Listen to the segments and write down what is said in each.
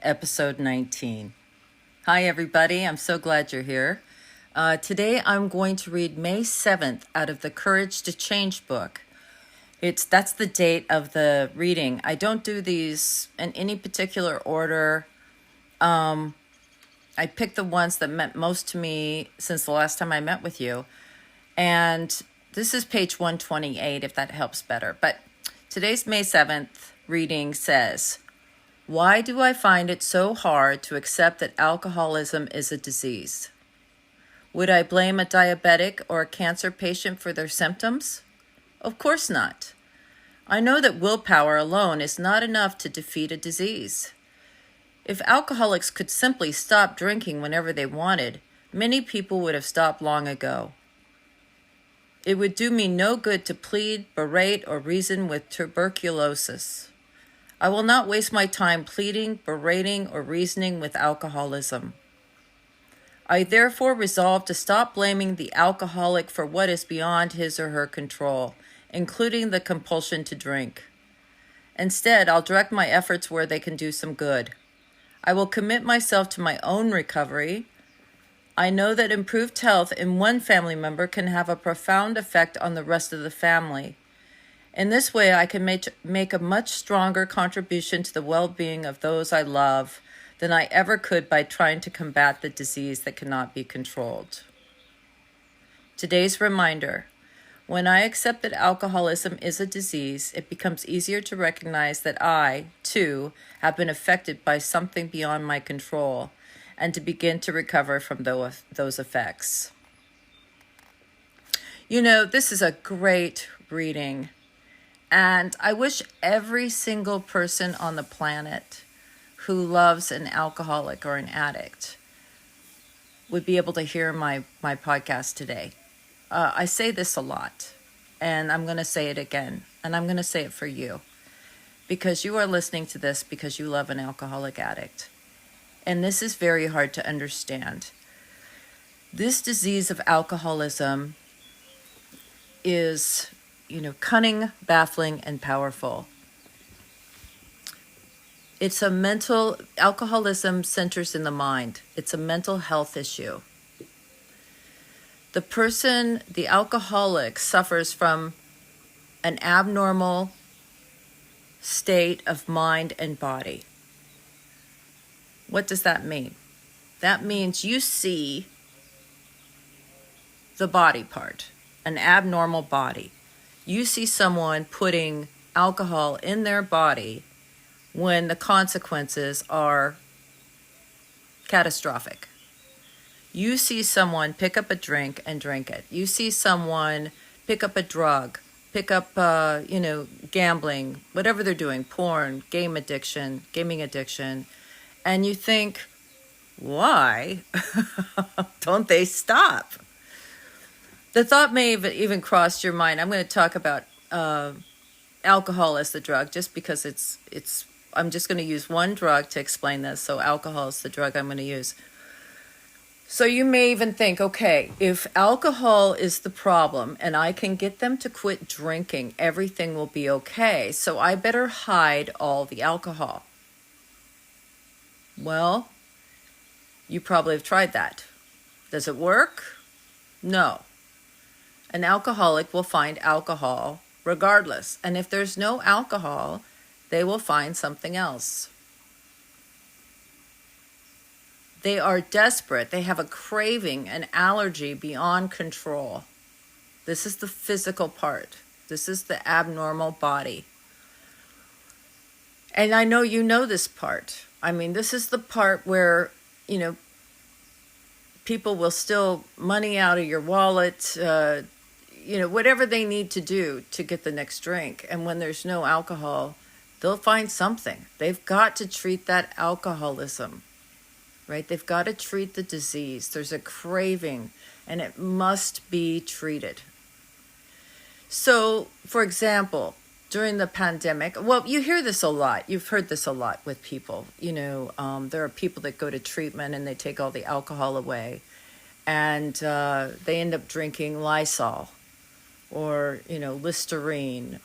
episode 19. Hi, everybody. I'm so glad you're here. Today, I'm going to read May 7th out of the Courage to Change book. That's the date of the reading. I don't do these in any particular order. I picked the ones that meant most to me since the last time I met with you. And this is page 128, if that helps better. But today's May 7th reading says, "Why do I find it so hard to accept that alcoholism is a disease? Would I blame a diabetic or a cancer patient for their symptoms? Of course not. I know that willpower alone is not enough to defeat a disease. If alcoholics could simply stop drinking whenever they wanted, many people would have stopped long ago. It would do me no good to plead, berate, or reason with tuberculosis. I will not waste my time pleading, berating, or reasoning with alcoholism. I therefore resolve to stop blaming the alcoholic for what is beyond his or her control, including the compulsion to drink. Instead, I'll direct my efforts where they can do some good. I will commit myself to my own recovery. I know that improved health in one family member can have a profound effect on the rest of the family. In this way, I can make a much stronger contribution to the well-being of those I love than I ever could by trying to combat the disease that cannot be controlled." Today's reminder: when I accept that alcoholism is a disease, it becomes easier to recognize that I, too, have been affected by something beyond my control, and to begin to recover from those effects. You know, this is a great reading. And I wish every single person on the planet who loves an alcoholic or an addict would be able to hear my podcast today. I say this a lot, and I'm going to say it again, and I'm going to say it for you, because you are listening to this because you love an alcoholic addict. And this is very hard to understand. This disease of alcoholism is, cunning, baffling, and powerful. Alcoholism centers in the mind. It's a mental health issue. The alcoholic, suffers from an abnormal state of mind and body. What does that mean? That means you see the body part, an abnormal body. You see someone putting alcohol in their body when the consequences are catastrophic. You see someone pick up a drink and drink it. You see someone pick up a drug, pick up, gambling, whatever they're doing, porn, gaming addiction, and you think, why don't they stop? The thought may have even crossed your mind. I'm going to talk about alcohol as the drug, just because I'm just going to use one drug to explain this. So alcohol is the drug I'm going to use. So you may even think, okay, if alcohol is the problem and I can get them to quit drinking, everything will be okay. So I better hide all the alcohol. Well, you probably have tried that. Does it work? No. An alcoholic will find alcohol regardless. And if there's no alcohol, they will find something else. They are desperate. They have a craving, an allergy beyond control. This is the physical part. This is the abnormal body. And I know you know this part. I mean, this is the part where, people will steal money out of your wallet, whatever they need to do to get the next drink. And when there's no alcohol, they'll find something. They've got to treat that alcoholism, right? They've got to treat the disease. There's a craving, and it must be treated. So, for example, during the pandemic, well, you hear this a lot. You've heard this a lot with people. There are people that go to treatment and they take all the alcohol away, and they end up drinking Lysol or, Listerine,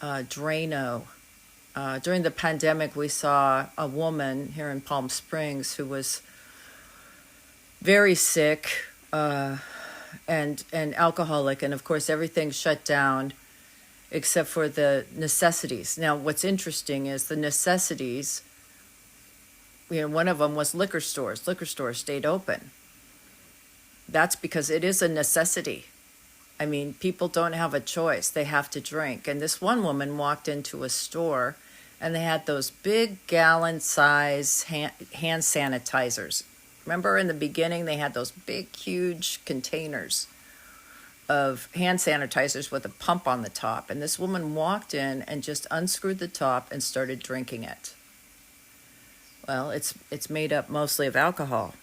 Drano, During the pandemic, we saw a woman here in Palm Springs who was very sick and alcoholic, and of course everything shut down except for the necessities. Now, what's interesting is the necessities, one of them was liquor stores. Liquor stores stayed open. That's because it is a necessity. I mean, people don't have a choice. They have to drink. And this one woman walked into a store and they had those big gallon-size hand sanitizers. Remember in the beginning, they had those big, huge containers of hand sanitizers with a pump on the top. And this woman walked in and just unscrewed the top and started drinking it. Well, it's made up mostly of alcohol.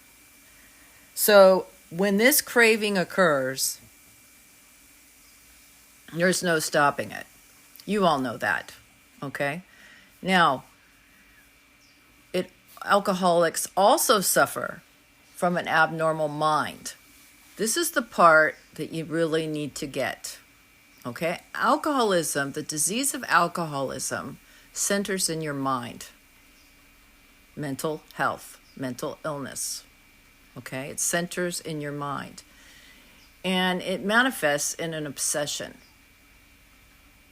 So when this craving occurs, there's no stopping it. You all know that, okay? Now, alcoholics also suffer from an abnormal mind. This is the part that you really need to get, okay? Alcoholism, the disease of alcoholism, centers in your mind. Mental health, mental illness, okay? It centers in your mind. And it manifests in an obsession.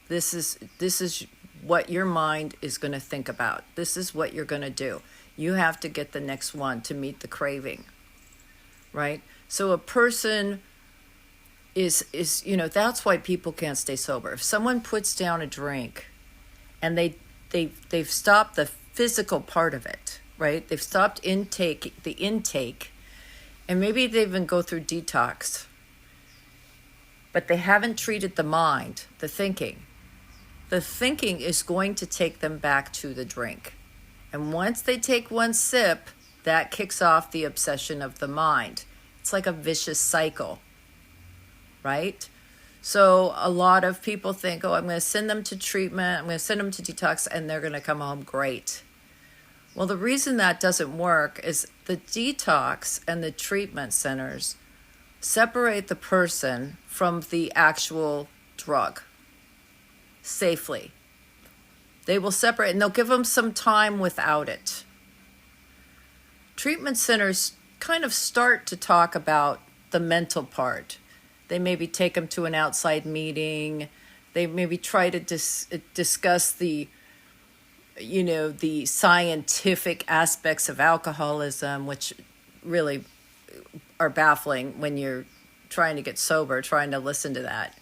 This is what your mind is going to think about. This is what you're going to do. You have to get the next one to meet the craving, right? So a person is that's why people can't stay sober. If someone puts down a drink and they've stopped the physical part of it, right? They've stopped the intake, and maybe they even go through detox, but they haven't treated the mind, the thinking. The thinking is going to take them back to the drink. And once they take one sip, that kicks off the obsession of the mind. It's like a vicious cycle, right? So a lot of people think, I'm going to send them to treatment, I'm going to send them to detox, and they're going to come home great. Well, the reason that doesn't work is the detox and the treatment centers separate the person from the actual drug safely. They will separate, and they'll give them some time without it. Treatment centers kind of start to talk about the mental part. They maybe take them to an outside meeting. They maybe try to discuss the scientific aspects of alcoholism, which really are baffling when you're trying to get sober, trying to listen to that.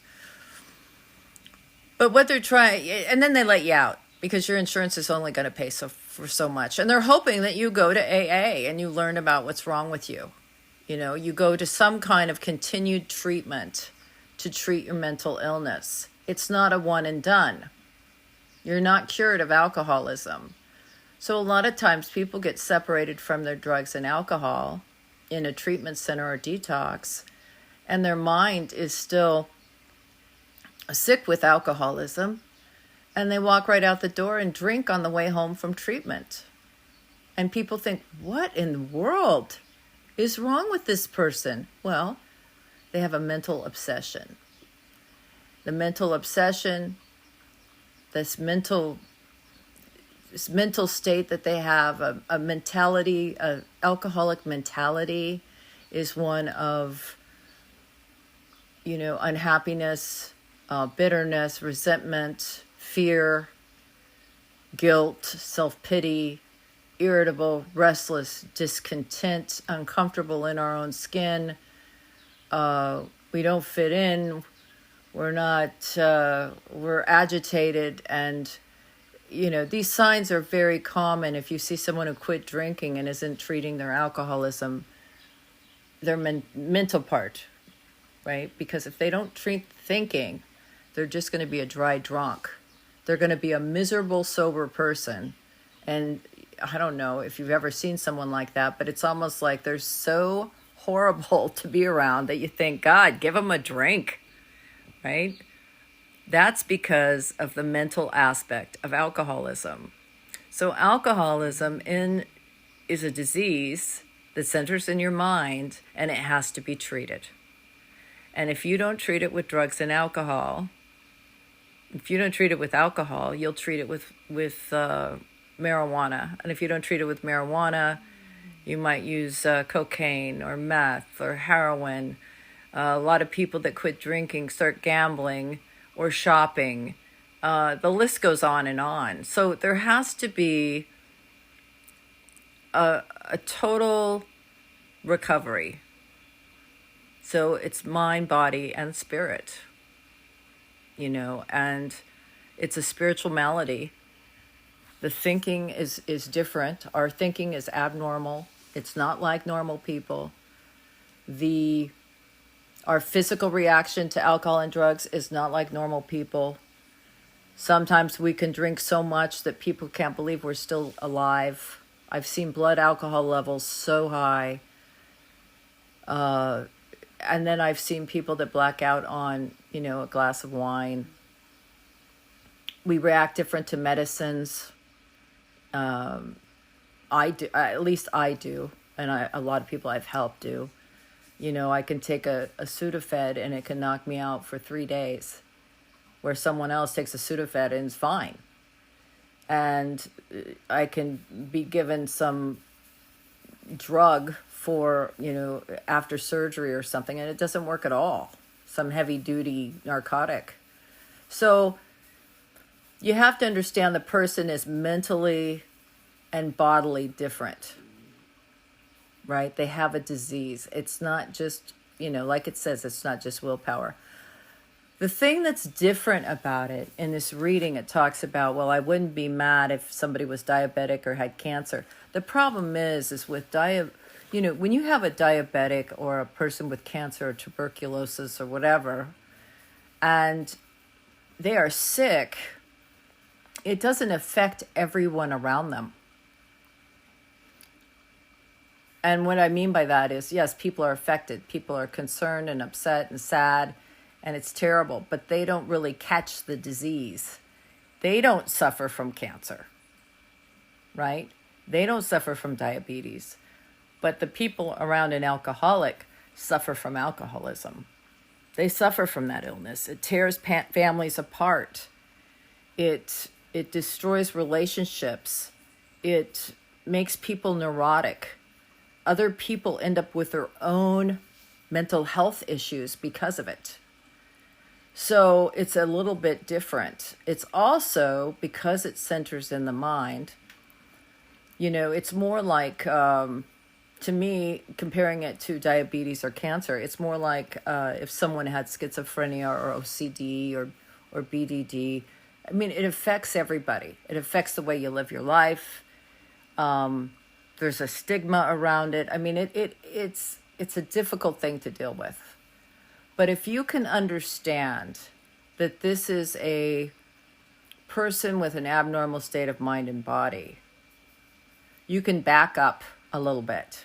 But what they're trying, and then they let you out because your insurance is only going to pay for so much. And they're hoping that you go to AA and you learn about what's wrong with you. You go to some kind of continued treatment to treat your mental illness. It's not a one and done. You're not cured of alcoholism. So a lot of times people get separated from their drugs and alcohol in a treatment center or detox, and their mind is still sick with alcoholism, and they walk right out the door and drink on the way home from treatment. And people think, what in the world is wrong with this person? Well, they have a mental obsession. The mental obsession, this mental state that they have, a mentality, an alcoholic mentality, is one of, unhappiness, bitterness, resentment, fear, guilt, self-pity, irritable, restless, discontent, uncomfortable in our own skin. We don't fit in. We're agitated. And, these signs are very common. If you see someone who quit drinking and isn't treating their alcoholism, their mental part, right? Because if they don't treat thinking, they're just going to be a dry drunk. They're going to be a miserable, sober person. And I don't know if you've ever seen someone like that, but it's almost like they're so horrible to be around that you think, God, give them a drink, right? That's because of the mental aspect of alcoholism. So alcoholism is a disease that centers in your mind, and it has to be treated. And if you don't treat it with drugs and alcohol, if you don't treat it with alcohol, you'll treat it with marijuana. And if you don't treat it with marijuana, you might use cocaine or meth or heroin. A lot of people that quit drinking start gambling or shopping. The list goes on and on. So there has to be a total recovery. So it's mind, body, and spirit, and it's a spiritual malady. The thinking is different. Our thinking is abnormal. It's not like normal people. Our physical reaction to alcohol and drugs is not like normal people. Sometimes we can drink so much that people can't believe we're still alive. I've seen blood alcohol levels so high. And then I've seen people that black out on, a glass of wine. We react different to medicines. I do, at least I do. And a lot of people I've helped do. I can take a Sudafed and it can knock me out for 3 days, where someone else takes a Sudafed and is fine. And I can be given some drug for, after surgery or something, and it doesn't work at all. Some heavy duty narcotic. So you have to understand the person is mentally and bodily different, right? They have a disease. It's not just, like it says, it's not just willpower. The thing that's different about it, in this reading, it talks about, well, I wouldn't be mad if somebody was diabetic or had cancer. The problem is with when you have a diabetic or a person with cancer or tuberculosis or whatever, and they are sick, it doesn't affect everyone around them. And what I mean by that is, yes, people are affected. People are concerned and upset and sad, and it's terrible, but they don't really catch the disease. They don't suffer from cancer, right? They don't suffer from diabetes. But the people around an alcoholic suffer from alcoholism. They suffer from that illness. It tears families apart. It destroys relationships. It makes people neurotic. Other people end up with their own mental health issues because of it. So it's a little bit different. It's also, because it centers in the mind, it's more like, to me, comparing it to diabetes or cancer, it's more like if someone had schizophrenia or OCD or BDD. I mean, it affects everybody. It affects the way you live your life. There's a stigma around it. I mean, it's a difficult thing to deal with. But if you can understand that this is a person with an abnormal state of mind and body, you can back up a little bit.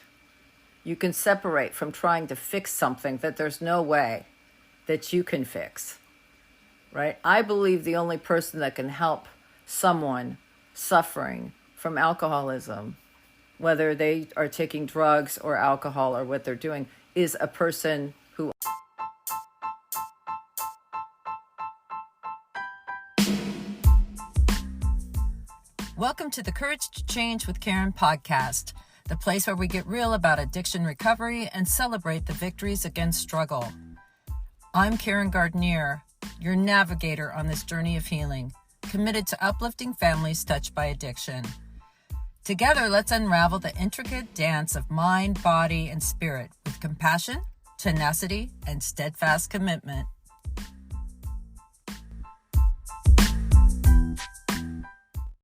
You can separate from trying to fix something that there's no way that you can fix, right? I believe the only person that can help someone suffering from alcoholism, whether they are taking drugs or alcohol or what they're doing, is a person who... Welcome to the Courage to Change with Karen podcast, the place where we get real about addiction recovery and celebrate the victories against struggle. I'm Karen Gardenier, your navigator on this journey of healing, committed to uplifting families touched by addiction. Together, let's unravel the intricate dance of mind, body, and spirit with compassion, tenacity, and steadfast commitment.